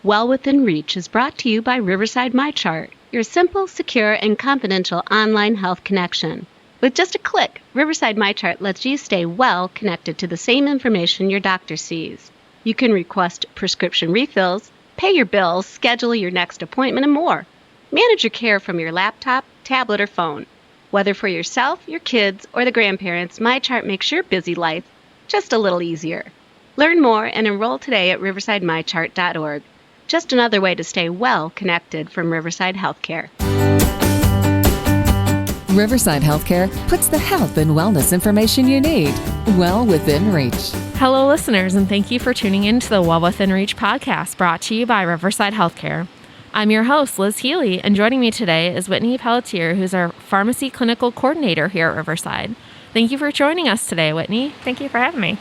Well Within Reach is brought to you by Riverside MyChart, your simple, secure, and confidential online health connection. With just a click, Riverside MyChart lets you stay well connected to the same information your doctor sees. You can request prescription refills, pay your bills, schedule your next appointment, and more. Manage your care from your laptop, tablet, or phone. Whether for yourself, your kids, or the grandparents, MyChart makes your busy life just a little easier. Learn more and enroll today at riversidemychart.org. Just another way to stay well connected from Riverside Healthcare. Riverside Healthcare puts the health and wellness information you need well within reach. Hello, listeners, and thank you for tuning in to the Well Within Reach podcast brought to you by Riverside Healthcare. I'm your host, Liz Healy, and joining me today is Whitney Pelletier, who's our pharmacy clinical coordinator here at Riverside. Thank you for joining us today, Whitney. Thank you for having me.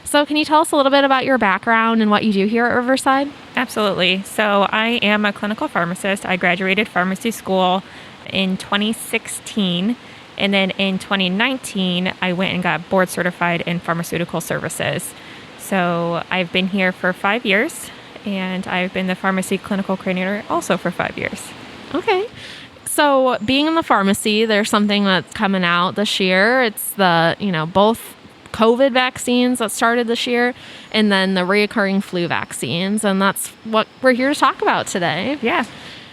So can you tell us a little bit about your background and what you do here at Riverside? Absolutely. So I am a clinical pharmacist. I graduated pharmacy school in 2016. And then in 2019, I went and got board certified in pharmaceutical services. So I've been here for 5 years, and I've been the pharmacy clinical coordinator also for 5 years. Okay. So being in the pharmacy, there's something that's coming out this year. It's the, both COVID vaccines that started this year and then the reoccurring flu vaccines. And that's what we're here to talk about today. Yeah.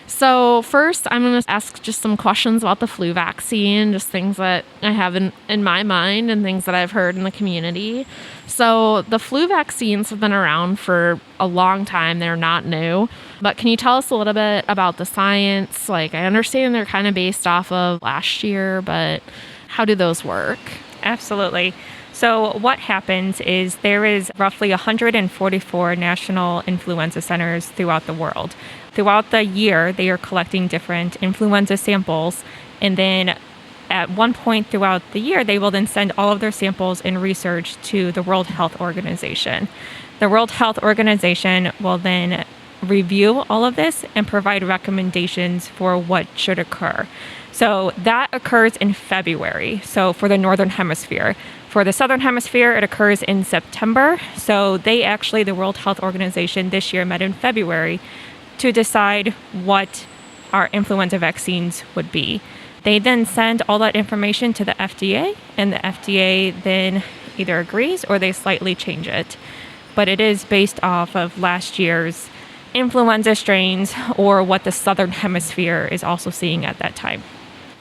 So first, I'm going to ask just some questions about the flu vaccine, just things that I have in my mind and things that I've heard in the community. So the flu vaccines have been around for a long time. They're not new. But can you tell us a little bit about the science? I understand they're kind of based off of last year, but how do those work? Absolutely. So what happens is there is roughly 144 national influenza centers throughout the world. Throughout the year, they are collecting different influenza samples, and then at one point throughout the year, they will then send all of their samples and research to the World Health Organization. The World Health Organization will then review all of this and provide recommendations for what should occur. So that occurs in February, so for the Northern Hemisphere. For the Southern Hemisphere, it occurs in September. So the World Health Organization this year met in February to decide what our influenza vaccines would be. They then send all that information to the FDA, and the FDA then either agrees or they slightly change it. But it is based off of last year's influenza strains or what the Southern Hemisphere is also seeing at that time.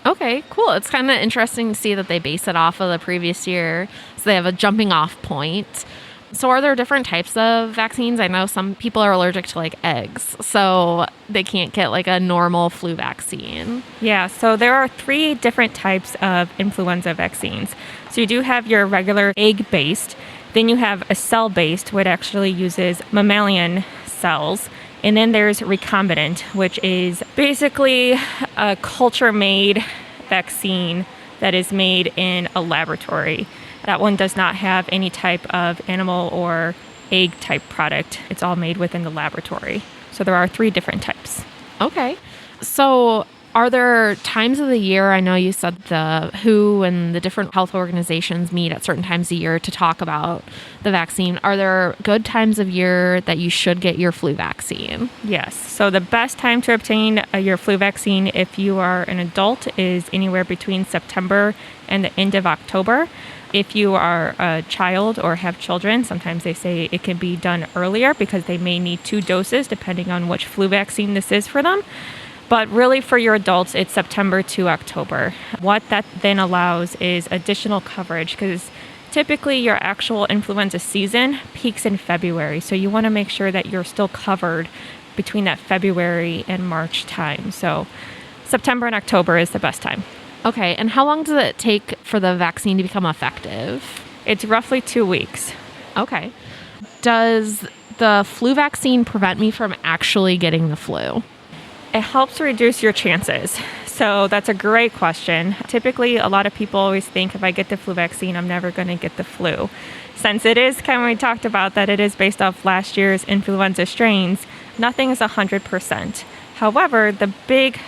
Okay, cool. It's kind of interesting to see that they base it off of the previous year, so they have a jumping off point. So are there different types of vaccines? I know some people are allergic to eggs, so they can't get a normal flu vaccine. Yeah, so there are 3 different types of influenza vaccines. So you do have your regular egg-based, then you have a cell-based, which actually uses mammalian cells. And then there's recombinant, which is basically a culture-made vaccine that is made in a laboratory. That one does not have any type of animal or egg type product. It's all made within the laboratory. So there are 3 different types. Okay. So are there times of the year, I know you said the WHO and the different health organizations meet at certain times of year to talk about the vaccine. Are there good times of year that you should get your flu vaccine? Yes. So the best time to obtain your flu vaccine if you are an adult is anywhere between September and the end of October. If you are a child or have children, sometimes they say it can be done earlier because they may need 2 doses depending on which flu vaccine this is for them. But really for your adults, it's September to October. What that then allows is additional coverage because typically your actual influenza season peaks in February. So you want to make sure that you're still covered between that February and March time. So September and October is the best time. Okay, and how long does it take for the vaccine to become effective? It's roughly 2 weeks. Okay. Does the flu vaccine prevent me from actually getting the flu? It helps reduce your chances. So that's a great question. Typically, a lot of people always think if I get the flu vaccine, I'm never going to get the flu. Since it is we talked about that it is based off last year's influenza strains, nothing is 100%. However, the big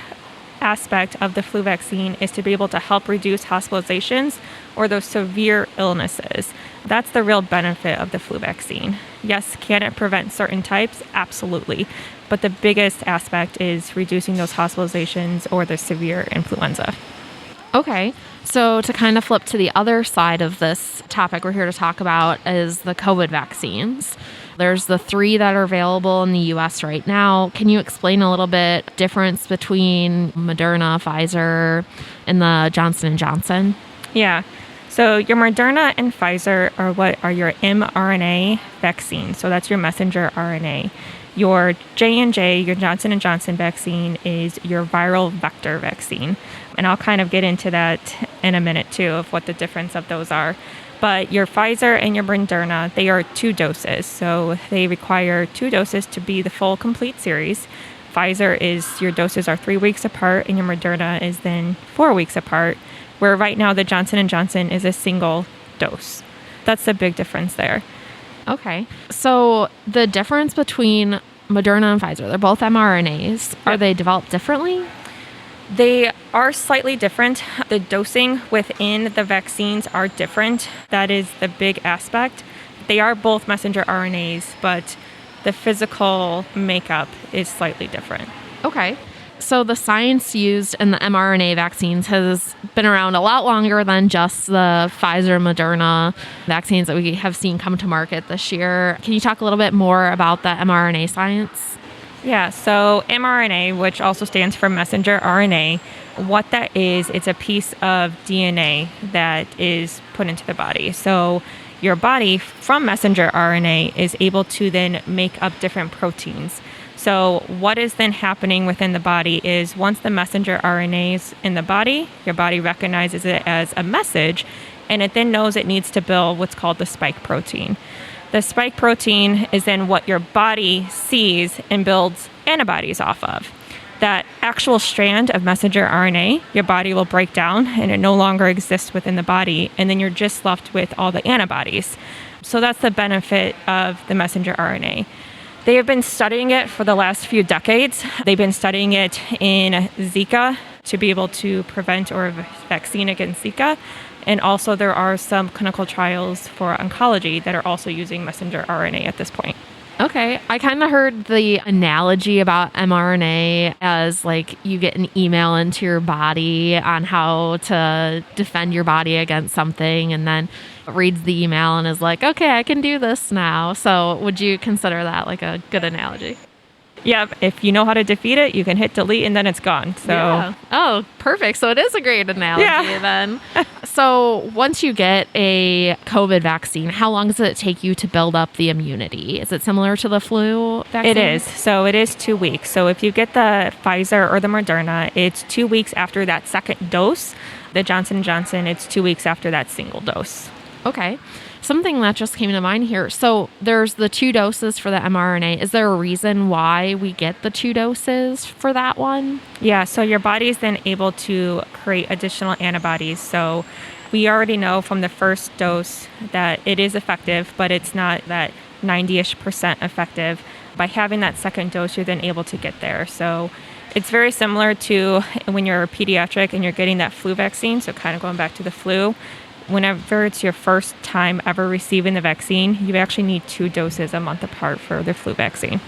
aspect of the flu vaccine is to be able to help reduce hospitalizations or those severe illnesses. That's the real benefit of the flu vaccine. Yes, can it prevent certain types? Absolutely. But the biggest aspect is reducing those hospitalizations or the severe influenza. Okay. So to kind of flip to the other side of this topic we're here to talk about is the COVID vaccines. There's the 3 that are available in the U.S. right now. Can you explain a little bit difference between Moderna, Pfizer, and the Johnson & Johnson? Yeah. So your Moderna and Pfizer are your mRNA vaccines. So that's your messenger RNA. Your J&J, your Johnson & Johnson vaccine, is your viral vector vaccine. And I'll kind of get into that in a minute too, of what the difference of those are. But your Pfizer and your Moderna, they are 2 doses. So they require 2 doses to be the full complete series. Pfizer is, your doses are 3 weeks apart, and your Moderna is then 4 weeks apart, where right now the Johnson & Johnson is a single dose. That's the big difference there. Okay. So the difference between Moderna and Pfizer, they're both mRNAs. Are they developed differently? They are slightly different. The dosing within the vaccines are different. That is the big aspect. They are both messenger RNAs, but the physical makeup is slightly different. Okay. So the science used in the mRNA vaccines has been around a lot longer than just the Pfizer, Moderna vaccines that we have seen come to market this year. Can you talk a little bit more about the mRNA science? Yeah, so mRNA, which also stands for messenger RNA, what that is, it's a piece of DNA that is put into the body. So your body, from messenger RNA, is able to then make up different proteins. So what is then happening within the body is once the messenger RNA is in the body, your body recognizes it as a message, and it then knows it needs to build what's called the spike protein. The spike protein is then what your body sees and builds antibodies off of. That actual strand of messenger RNA, your body will break down and it no longer exists within the body, and then you're just left with all the antibodies. So that's the benefit of the messenger RNA. They have been studying it for the last few decades. They've been studying it in Zika to be able to prevent or vaccine against Zika. And also there are some clinical trials for oncology that are also using messenger RNA at this point. Okay. I kind of heard the analogy about mRNA as like you get an email into your body on how to defend your body against something, and then reads the email and is like, okay, I can do this now. So would you consider that like a good analogy? Yeah, if you know how to defeat it, you can hit delete and then it's gone. So yeah. Oh, perfect. So it is a great analogy then. So once you get a COVID vaccine, how long does it take you to build up the immunity? Is it similar to the flu vaccine? It is. So it is 2 weeks. So if you get the Pfizer or the Moderna, it's 2 weeks after that second dose. The Johnson & Johnson, it's 2 weeks after that single dose. Okay. Something that just came to mind here. So there's the 2 doses for the mRNA. Is there a reason why we get the 2 doses for that one? Yeah, so your body is then able to create additional antibodies. So we already know from the first dose that it is effective, but it's not that 90-ish% effective. By having that second dose, you're then able to get there. So it's very similar to when you're a pediatric and you're getting that flu vaccine. So kind of going back to the flu. Whenever it's your first time ever receiving the vaccine, you actually need 2 doses a month apart for the flu vaccine.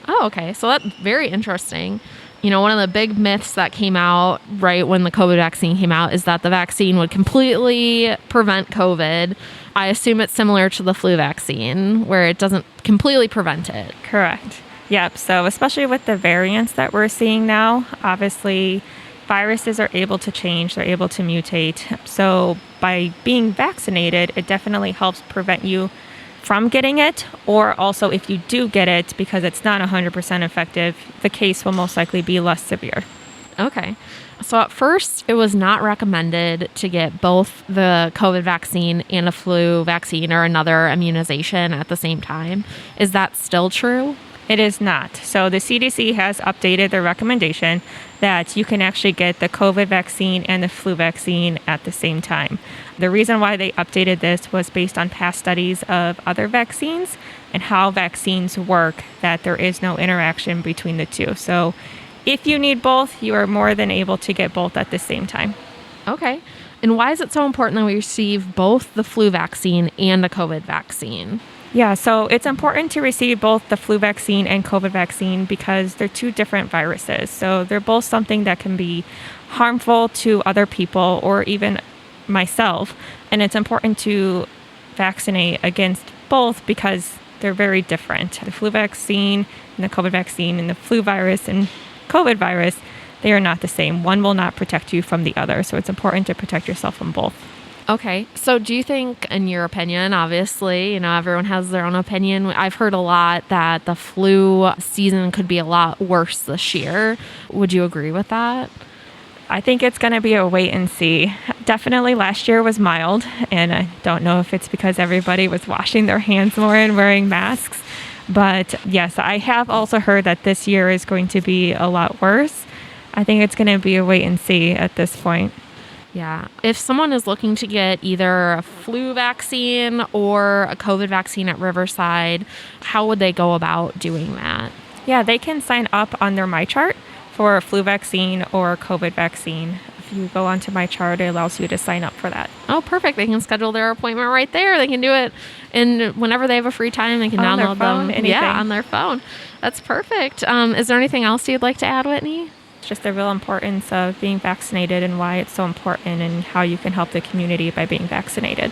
Oh, okay. So that's very interesting. You know, one of the big myths that came out right when the COVID vaccine came out is that the vaccine would completely prevent COVID. I assume it's similar to the flu vaccine, where it doesn't completely prevent it. Correct. Yep. So especially with the variants that we're seeing now, obviously viruses are able to change, they're able to mutate. So by being vaccinated, it definitely helps prevent you from getting it, or also if you do get it, because it's not 100% effective, the case will most likely be less severe. Okay. So at first, it was not recommended to get both the COVID vaccine and a flu vaccine or another immunization at the same time. Is that still true? It is not. So the CDC has updated their recommendation that you can actually get the COVID vaccine and the flu vaccine at the same time. The reason why they updated this was based on past studies of other vaccines and how vaccines work, that there is no interaction between the two. So if you need both, you are more than able to get both at the same time. Okay. And why is it so important that we receive both the flu vaccine and the COVID vaccine? Yeah, so it's important to receive both the flu vaccine and COVID vaccine because they're two different viruses. So they're both something that can be harmful to other people or even myself. And it's important to vaccinate against both because they're very different. The flu vaccine and the COVID vaccine and the flu virus and COVID virus, they are not the same. One will not protect you from the other. So it's important to protect yourself from both. Okay. So do you think, in your opinion, obviously, everyone has their own opinion. I've heard a lot that the flu season could be a lot worse this year. Would you agree with that? I think it's going to be a wait and see. Definitely last year was mild, and I don't know if it's because everybody was washing their hands more and wearing masks. But yes, I have also heard that this year is going to be a lot worse. I think it's going to be a wait and see at this point. Yeah. If someone is looking to get either a flu vaccine or a COVID vaccine at Riverside, how would they go about doing that? Yeah, they can sign up on their MyChart for a flu vaccine or COVID vaccine. If you go onto MyChart, it allows you to sign up for that. Oh, perfect. They can schedule their appointment right there. They can do it, and whenever they have a free time, they can on download their phone, them. anything. Yeah, on their phone. That's perfect. Is there anything else you'd like to add, Whitney? Just the real importance of being vaccinated and why it's so important and how you can help the community by being vaccinated.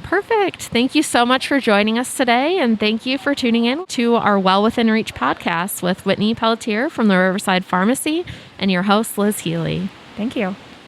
Perfect. Thank you so much for joining us today, and thank you for tuning in to our Well Within Reach podcast with Whitney Pelletier from the Riverside Pharmacy and your host, Liz Healy. Thank you.